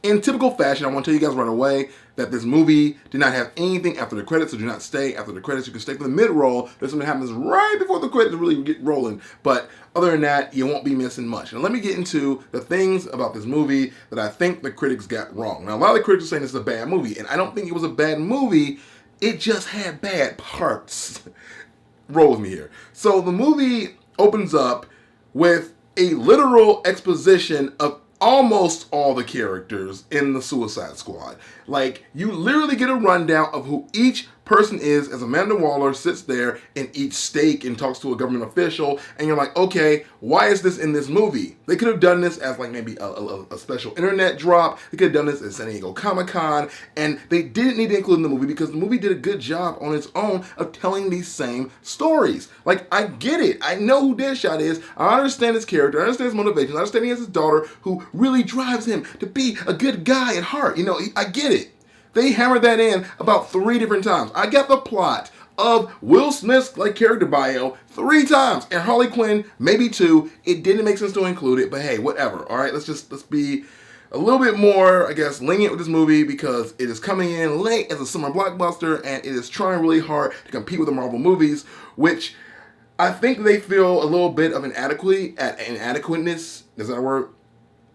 In typical fashion, I want to tell you guys right away that this movie did not have anything after the credits, so do not stay after the credits. You can stay for the mid-roll. There's something that happens right before the credits really get rolling. But other than that, you won't be missing much. Now let me get into the things about this movie that I think the critics got wrong. Now a lot of the critics are saying this is a bad movie, and I don't think it was a bad movie. It just had bad parts. Roll with me here. So the movie opens up with a literal exposition of almost all the characters in the Suicide Squad. Like, you literally get a rundown of who each person is as Amanda Waller sits there and eats steak and talks to a government official, and you're like, okay, why is this in this movie? They could have done this as like maybe a special internet drop. They could have done this at San Diego Comic-Con, and they didn't need to include in the movie because the movie did a good job on its own of telling these same stories. Like, I get it. I know who Deadshot is. I understand his character. I understand his motivations. I understand he has his daughter who really drives him to be a good guy at heart. You know, I get it. They hammered that in about 3 different times. I got the plot of Will Smith's like character bio 3 times, and Harley Quinn maybe 2. It didn't make sense to include it, but hey, whatever. All right, let's be a little bit more, I guess, lenient with this movie because it is coming in late as a summer blockbuster, and it is trying really hard to compete with the Marvel movies, which I think they feel a little bit of inadequateness. Is that a word?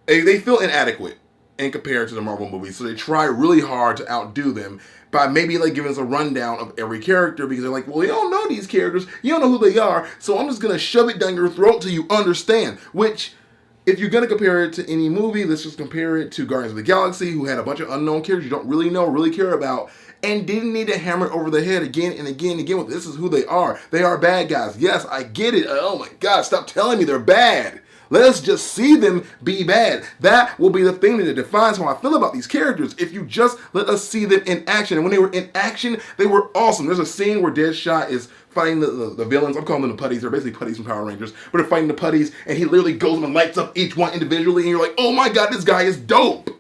They feel inadequate in compared to the Marvel movies, so they try really hard to outdo them by maybe like giving us a rundown of every character because they're like, well, you don't know these characters, you don't know who they are, so I'm just gonna shove it down your throat till you understand. Which, if you're gonna compare it to any movie, let's just compare it to Guardians of the Galaxy, who had a bunch of unknown characters you don't really know, really care about, and didn't need to hammer it over the head again and again and again with this is who they are. They are bad guys. Yes, I get it. Oh my God, stop telling me they're bad. Let us just see them be bad. That will be the thing that defines how I feel about these characters. If you just let us see them in action. And when they were in action, they were awesome. There's a scene where Deadshot is fighting the villains. I'm calling them the putties. They're basically putties from Power Rangers. But they're fighting the putties, and he literally goes and lights up each one individually, and you're like, oh my God, this guy is dope.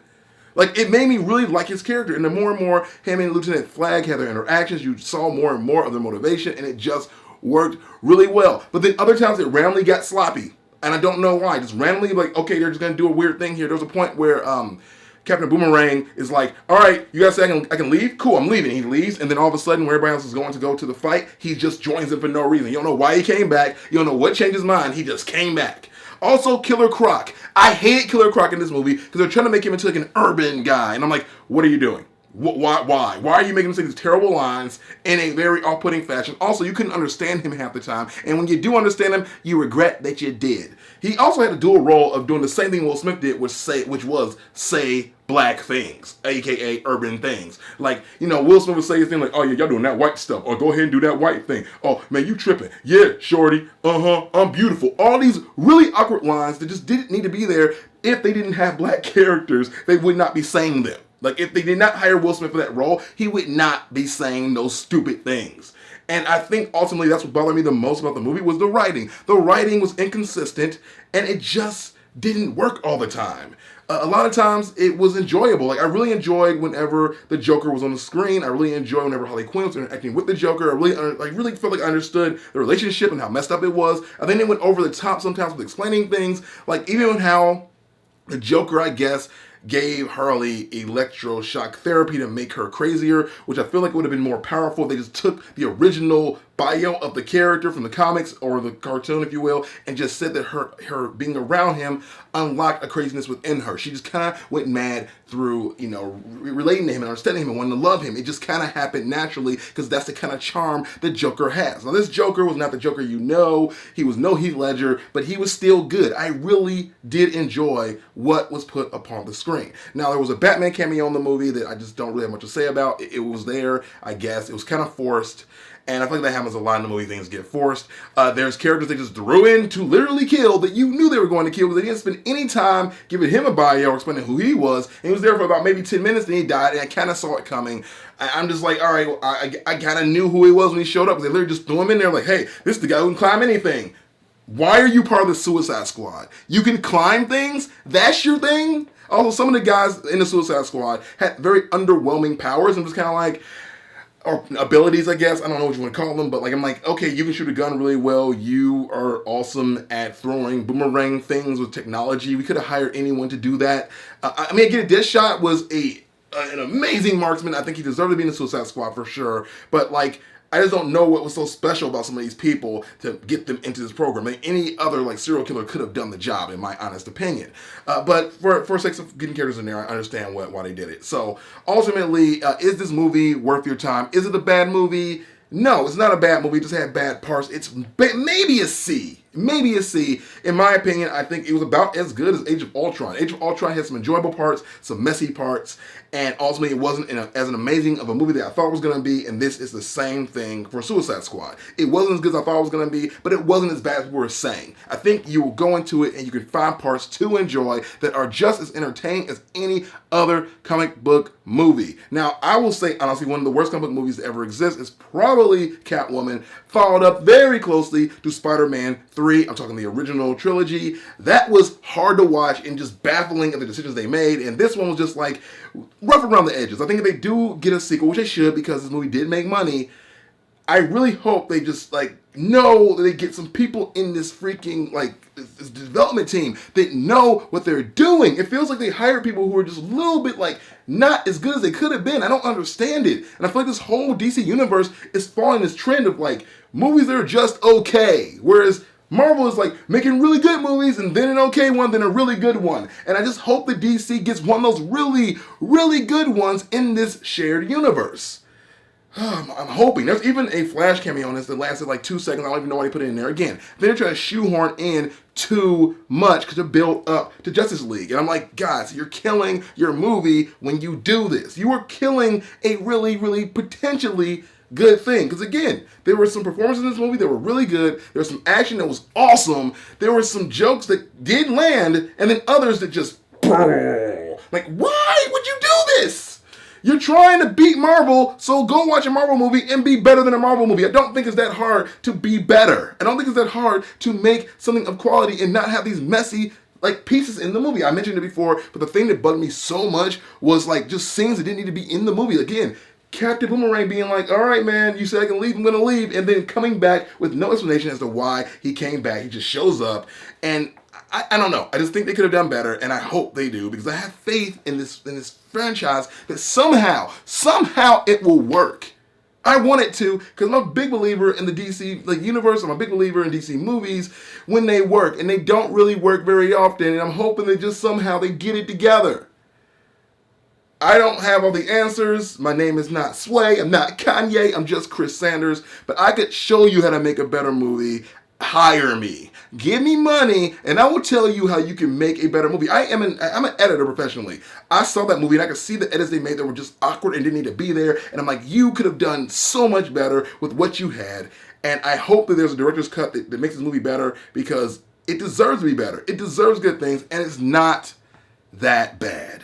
Like, it made me really like his character. And the more and more him and Lieutenant Flag had their interactions, you saw more and more of their motivation, and it just worked really well. But then other times it randomly got sloppy. And I don't know why. Just randomly, like, okay, they're just going to do a weird thing here. There was a point where Captain Boomerang is like, all right, you guys say I can leave? Cool, I'm leaving. He leaves, and then all of a sudden, when everybody else is going to go to the fight, he just joins them for no reason. You don't know why he came back. You don't know what changed his mind. He just came back. Also, Killer Croc. I hate Killer Croc in this movie because they're trying to make him into like an urban guy. And I'm like, what are you doing? Why? Why are you making him say these terrible lines in a very off-putting fashion? Also, you couldn't understand him half the time, and when you do understand him, you regret that you did. He also had a dual role of doing the same thing Will Smith did, which was say black things, aka urban things. Like, you know, Will Smith would say his thing like, oh yeah, y'all doing that white stuff, or go ahead and do that white thing. Oh man, you tripping. Yeah, shorty, I'm beautiful. All these really awkward lines that just didn't need to be there. If they didn't have black characters, they would not be saying them. Like, if they did not hire Will Smith for that role, he would not be saying those stupid things. And I think ultimately that's what bothered me the most about the movie was the writing. The writing was inconsistent, and it just didn't work all the time. A lot of times it was enjoyable. Like, I really enjoyed whenever the Joker was on the screen. I really enjoyed whenever Harley Quinn was interacting with the Joker. I really felt like I understood the relationship and how messed up it was. I think they went over the top sometimes with explaining things. Like, even how the Joker, I guess, gave Harley electroshock therapy to make her crazier, which I feel like would have been more powerful if they just took the original bio of the character from the comics or the cartoon, if you will, and just said that her being around him unlocked a craziness within her. She just kind of went mad through, you know, relating to him and understanding him and wanting to love him. It just kind of happened naturally because that's the kind of charm the Joker has. Now, this Joker was not the Joker you know. He was no Heath Ledger, but he was still good. I really did enjoy what was put upon the screen. Now, there was a Batman cameo in the movie that I just don't really have much to say about. It was there, I guess. It was kind of forced. And I feel like that happens a lot in the movie, things get forced. There's characters they just threw in to literally kill that you knew they were going to kill because they didn't spend any time giving him a bio or explaining who he was. And he was there for about maybe 10 minutes and he died, and I kind of saw it coming. I'm just like, all right, well, I kind of knew who he was when he showed up. They literally just threw him in there like, hey, this is the guy who can climb anything. Why are you part of the Suicide Squad? You can climb things? That's your thing? Also, some of the guys in the Suicide Squad had very underwhelming powers. I'm just kind of like, or abilities, I guess. I don't know what you want to call them, but like I'm like, okay, you can shoot a gun really well. You are awesome at throwing boomerang things with technology. We could have hired anyone to do that. I mean, again, Deadshot was an amazing marksman. I think he deserved to be in the Suicide Squad for sure. But like, I just don't know what was so special about some of these people to get them into this program. Like any other like serial killer could have done the job, in my honest opinion. But for sake of getting characters in there, I understand why they did it. So ultimately, is this movie worth your time? Is it a bad movie? No, it's not a bad movie. It just had bad parts. It's maybe a C. Maybe a C. In my opinion, I think it was about as good as Age of Ultron. Age of Ultron had some enjoyable parts, some messy parts, and ultimately it wasn't as an amazing of a movie that I thought it was going to be, and this is the same thing for Suicide Squad. It wasn't as good as I thought it was going to be, but it wasn't as bad as we were saying. I think you will go into it and you can find parts to enjoy that are just as entertaining as any other comic book movie. Now, I will say, honestly, one of the worst comic book movies to ever exist is probably Catwoman, followed up very closely to Spider-Man 3. I'm talking the original trilogy. That was hard to watch and just baffling at the decisions they made, and this one was just like rough around the edges. I think if they do get a sequel, which they should because this movie did make money, I really hope they just like know that they get some people in this freaking like this development team that know what they're doing. It feels like they hired people who are just a little bit like not as good as they could have been. I don't understand it. And I feel like this whole DC universe is following this trend of like movies that are just okay. Whereas Marvel is like making really good movies and then an okay one, then a really good one. And I just hope that DC gets one of those really, really good ones in this shared universe. I'm hoping. There's even a Flash cameo on this that lasted like 2 seconds. I don't even know why they put it in there. Again, they're trying to shoehorn in too much to build up to Justice League. And I'm like, guys, you're killing your movie when you do this. You are killing a really, really potentially good thing. Because again, there were some performances in this movie that were really good. There was some action that was awesome. There were some jokes that did land, and then others that just like, why would you do this? You're trying to beat Marvel, so go watch a Marvel movie and be better than a Marvel movie. I don't think it's that hard to be better. I don't think it's that hard to make something of quality and not have these messy like pieces in the movie. I mentioned it before, but the thing that bugged me so much was like just scenes that didn't need to be in the movie. Again, Captain Boomerang being like, all right, man, you said I can leave, I'm going to leave, and then coming back with no explanation as to why he came back. He just shows up, and I don't know. I just think they could have done better, and I hope they do, because I have faith in this franchise that somehow it will work. I want it to, because I'm a big believer in the DC like universe. I'm a big believer in DC movies when they work, and they don't really work very often, and I'm hoping that just somehow they get it together. I don't have all the answers. My name is not Sway. I'm not Kanye. I'm just Chris Sanders. But I could show you how to make a better movie. Hire me. Give me money, and I will tell you how you can make a better movie. I'm an editor professionally. I saw that movie, and I could see the edits they made that were just awkward and didn't need to be there. And I'm like, you could have done so much better with what you had. And I hope that there's a director's cut that makes this movie better, because it deserves to be better. It deserves good things, and it's not that bad.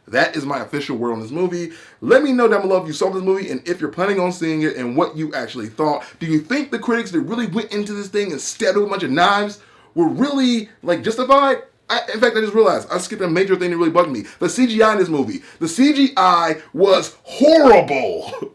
That is my official word on this movie. Let me know down below if you saw this movie and if you're planning on seeing it and what you actually thought. Do you think the critics that really went into this thing and stabbed with a bunch of knives were really like justified? In fact, I just realized I skipped a major thing that really bugged me. The CGI in this movie. The CGI was horrible.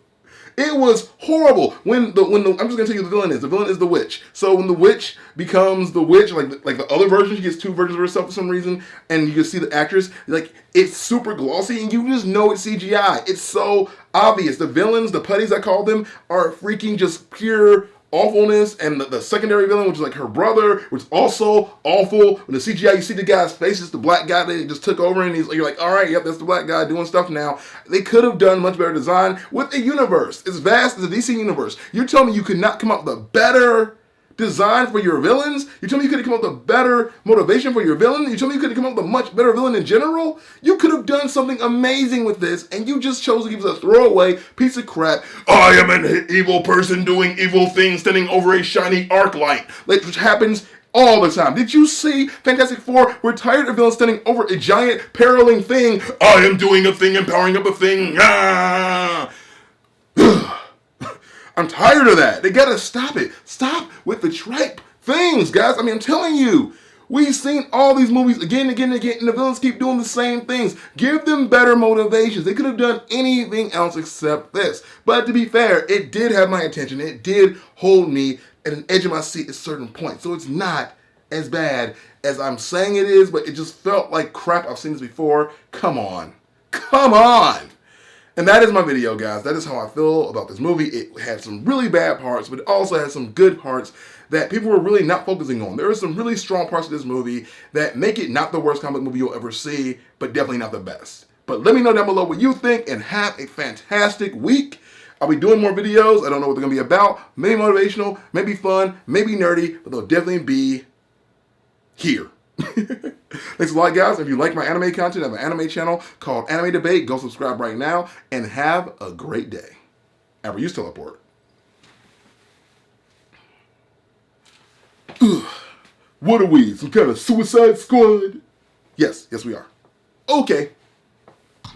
It was horrible. I'm just gonna tell you who the villain is. The villain is the witch. So when the witch becomes the witch, like the other version, she gets two versions of herself for some reason, and you can see the actress, like it's super glossy, and you just know it's CGI. It's so obvious. The villains, the putties I call them, are freaking just pure awfulness, and the secondary villain, which is like her brother, which is also awful. When the CGI, you see the guy's face, it's the black guy that just took over, and you're like, all right, yep, that's the black guy doing stuff now. They could have done much better design with a universe as vast as the DC universe. You're telling me you could not come up with a better design for your villains? You tell me you could have come up with a better motivation for your villain? You tell me you could have come up with a much better villain in general? You could have done something amazing with this, and you just chose to give us a throwaway piece of crap. I am an evil person doing evil things standing over a shiny arc light, which happens all the time. Did you see Fantastic Four? We're tired of villains standing over a giant paraling thing. I am doing a thing and powering up a thing. Ah! I'm tired of that. They gotta stop it. Stop with the tripe things, guys. I mean, I'm telling you, We've seen all these movies again and again and again, and the villains keep doing the same things. Give them better motivations. They could have done anything else except this. But to be fair, it did have my attention. It did hold me at an edge of my seat at certain points. So it's not as bad as I'm saying it is, but it just felt like crap. I've seen this before. Come on. Come on. And that is my video, guys. That is how I feel about this movie. It had some really bad parts, but it also had some good parts that people were really not focusing on. There are some really strong parts of this movie that make it not the worst comic movie you'll ever see, but definitely not the best. But let me know down below what you think, and have a fantastic week. I'll be doing more videos. I don't know what they're going to be about. Maybe motivational, maybe fun, maybe nerdy, but they'll definitely be here. Thanks a lot, guys. If you like my anime content, I have an anime channel called Anime Debate. Go subscribe right now, and have a great day. Ever use teleport. Ugh. What are we? Some kind of Suicide Squad? Yes, we are. Okay.